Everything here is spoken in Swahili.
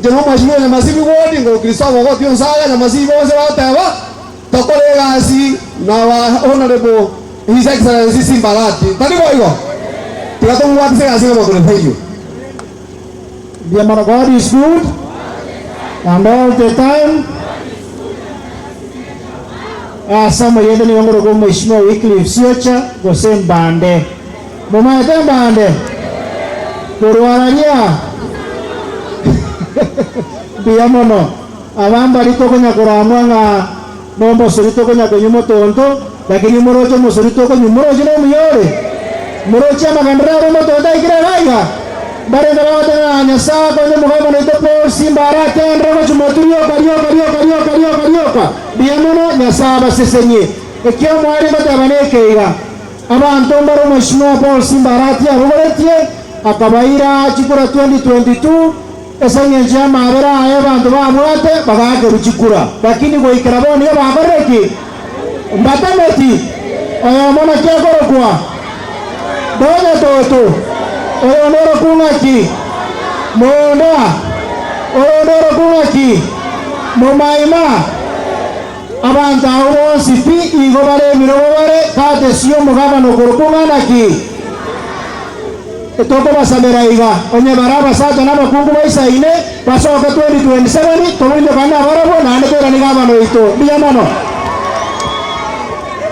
Njono mheshimiwa na masibi wodi ngo Kristo wako tio saga na masibi wose watawa tokole gasi na honorable His Excellency Simbarati. Tani kwa hiyo. Tukato watu sasa sema kwa hiyo. Dear man of God is good and all the time. Sama yende ni wangu kwa mheshimiwa Wycliffe Siocha gosem bande. Mama ete bande. Kuruarania. Biamono. Abamba liko kwenye kuramwa nga nombo surito kwenye kunyumo tonto. Lakini morocho musurito kwenye morocho na miyore. Morocho ya magandara romo tonta ikira gaiga. Bare garawate na nyasa kwenye muhama nito po Simbarati andrego chumoturio karioka. Biamono nyasa basesenye. Ekio mwari batabaneke iga. Abantu mbaro mheshimiwa Paul Simbarati arugoretie akabaira chikura 2022 esanye njama abera abantu bamwate bagake ruchikura lakini go ikaraboni babareki mbatameti oyo mona kyakorokwa donya toto oyo noro kungaki monda oyo noro kungaki momaima abantu aho sipi igo bare mirobare kate sio mugabano korokungana etoko basamera iga onye baraba sato na makungu baisa ine basoka 2027 to winde kana barabo na ane pera ni gabano ito biyamano